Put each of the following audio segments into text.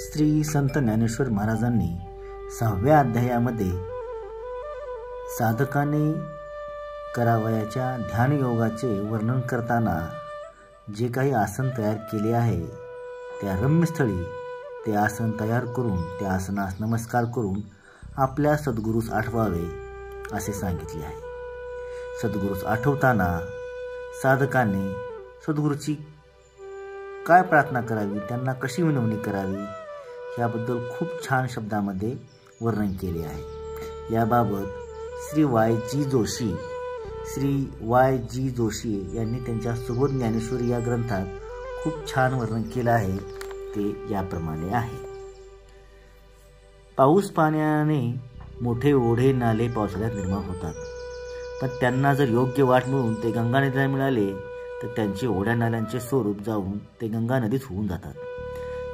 श्री संत ज्ञानेश्वर महाराजांनी 6व्या अध्यायामध्ये साधकाने करावयाच्या ध्यानयोगाचे वर्णन करताना जे काही आसन तयार केले आहे त्या रम्यस्थळी ते आसन तयार करून त्या आसनास नमस्कार करून आपल्या सद्गुरूस आठवावे असे सांगितले आहे। सद्गुरूस आठवताना साधकाने सद्गुरूची काय प्रार्थना करावी, त्यांना कशी विनवणी करावी याबद्दल खूप छान शब्दामध्ये वर्णन केले आहे। याबाबत श्री वाय जी जोशी यांनी त्यांच्या सुबोध ज्ञानेश्वरी या ग्रंथात खूप छान वर्णन केले आहे। ते याप्रमाणे आहे। पाऊस पाण्याने मोठे ओढे नाले पावसाळ्यात निर्माण होतात, पण त्यांना जर योग्य वाट मिळून ते गंगा नदीला मिळाले तर त्यांचे ओढ्या नाल्यांचे स्वरूप जाऊन ते गंगा नदीत होऊन जातात।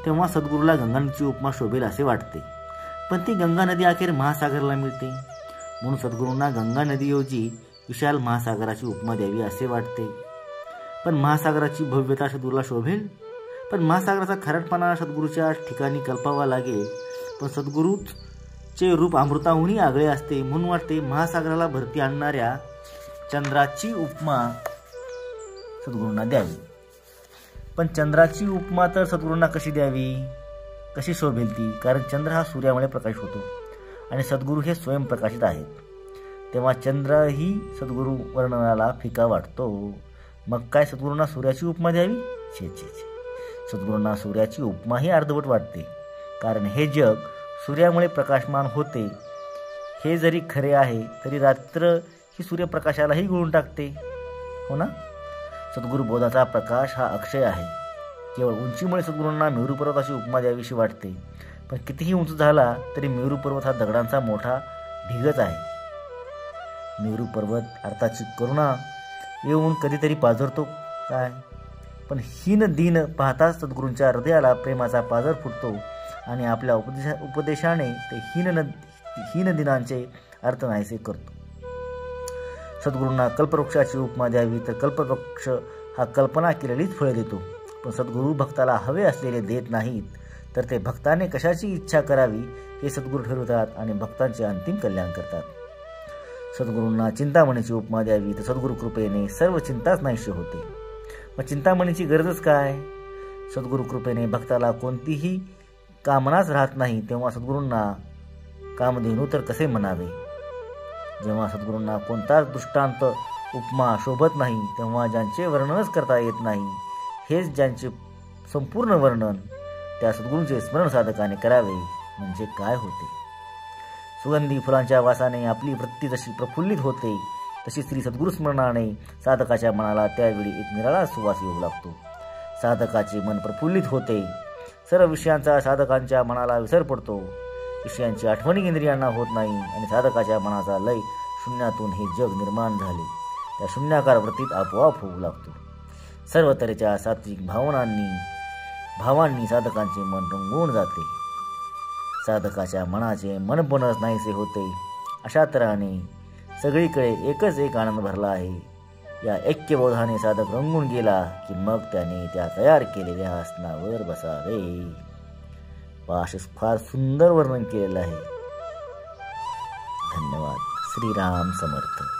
तेव्हा सद्गुरूला गंगा नदीची उपमा शोभेल असे वाटते, पण ती गंगा नदी अखेर महासागराला मिळते, म्हणून सद्गुरूंना गंगा नदीऐवजी विशाल महासागराची उपमा द्यावी असे वाटते। पण महासागराची भव्यता सद्गुरूला शोभेल, पण महासागराचा खारटपणा सद्गुरूच्या ठिकाणी कल्पावा लागेल। पण सद्गुरूचे रूप अमृताहूनही आगळे असते, म्हणून वाटते महासागराला भरती आणणाऱ्या चंद्राची उपमा सद्गुरूंना द्यावी। पण चंद्राची उपमा तर सद्गुरूंना कशी द्यावी, कशी शोभेल ती? कारण चंद्र हा सूर्यामुळे प्रकाशित होतो आणि सद्गुरू हे स्वयंप्रकाशित आहेत, तेव्हा चंद्र ही सद्गुरू वर्णनाला फिका वाटतो। मग काय सद्गुरूंना सूर्याची उपमा द्यावी? छे छे छे, सद्गुरूंना सूर्याची उपमा ही अर्धवट वाटते, कारण हे जग सूर्यामुळे प्रकाशमान होते हे जरी खरे आहे तरी रात्र ही सूर्यप्रकाशालाही गुळून टाकते, हो ना? सद्गुरू बोधाचा प्रकाश हा अक्षय आहे। केवळ उंचीमुळे सद्गुरूंना मेरू पर्वताची उपमा द्यावीशी वाटते, पण कितीही उंच झाला तरी मेरू पर्वत हा दगडांचा मोठा ढिगच आहे। मेरू पर्वत अर्थाची करुणा येऊन कधीतरी पाझरतो काय, पण हीन दिन पाहताच सद्गुरूंच्या हृदयाला प्रेमाचा पाझर फुटतो आणि आपल्या उपदेशाने ते हीन दिनांचे अर्थ नाहीसे करतो। सद्गुरूंना कल्पवृक्षाची उपमा द्यावी तर कल्पवृक्ष हा कल्पना केलेलीच फळे देतो, पण सद्गुरू भक्ताला हवे असलेले देत नाहीत, तर ते भक्ताने कशाची इच्छा करावी हे सद्गुरू ठरवतात आणि भक्तांचे अंतिम कल्याण करतात। सद्गुरूंना चिंतामणीची उपमा द्यावी तर सद्गुरू कृपेने सर्व चिंताच नाहीशी होते। मग चिंतामणीची गरजच काय? सद्गुरू कृपेने भक्ताला कोणतीही कामनाच राहत नाही, तेव्हा सद्गुरूंना कामधेनू तर कसे म्हणावे? जेव्हा सद्गुरूंना कोणताच दृष्टांत उपमा शोभत नाही, तेव्हा ज्यांचे वर्णनच करता येत नाही हेच ज्यांचे संपूर्ण वर्णन त्या सद्गुरूंचे स्मरण साधकाने करावे म्हणजे काय होते? सुगंधी फुलांच्या वासाने आपली वृत्ती जशी प्रफुल्लित होते, तशी श्री सद्गुरू स्मरणाने साधकाच्या मनाला त्यावेळी एक निराळा सुवास येऊ लागतो। साधकाचे मन प्रफुल्लित होते, सर्व विषयांचा साधकांच्या मनाला विसर पडतो, विषयांची आठवणी इंद्रियांना होत नाही आणि साधकाच्या मनाचा लय शून्यातून हे जग निर्माण झाले त्या शून्याकार वृत्तीत आपोआप होऊ लागतो। सर्व तऱ्हेच्या सात्विक भावांनी साधकांचे मन रंगून जाते, साधकाच्या मनाचे मनपणच नाहीसे होते। अशा तऱ्हेने सगळीकडे एकच एक आनंद भरला आहे। या ऐक्यबोधाने साधक रंगून गेला की मग त्याने त्या तयार केलेल्या आसनावर बसावे। असे फार सुंदर वर्णन केलेलं आहे। धन्यवाद। श्रीराम समर्थ।